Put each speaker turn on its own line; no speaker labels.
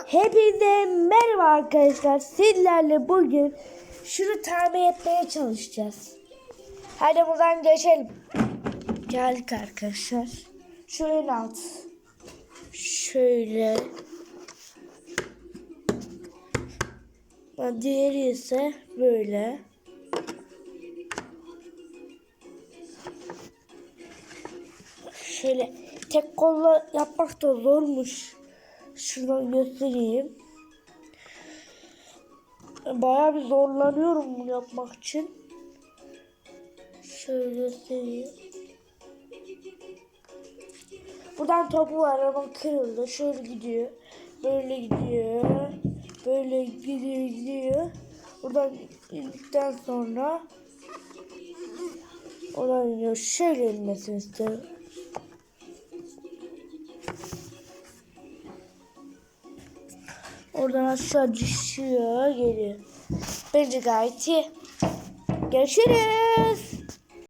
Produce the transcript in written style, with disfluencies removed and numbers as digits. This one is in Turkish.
Hepinize merhaba arkadaşlar. Sizlerle bugün şunu tamir etmeye çalışacağız. Hadi buradan geçelim. Geldik arkadaşlar. Şu en alt. Şöyle. Diğeri ise böyle. Şöyle tek kolla yapmak da zormuş. Şuradan göstereyim. Bayağı bir zorlanıyorum bunu yapmak için. Şöyle göstereyim. Buradan topu var ama kırıldı. Şöyle gidiyor. Böyle gidiyor. Böyle gidiyor. Buradan indikten sonra oradan iniyor. Şöyle inmesini isterim. Oradan aşağı düşüyor, geliyor. Bence gayet iyi. Görüşürüz.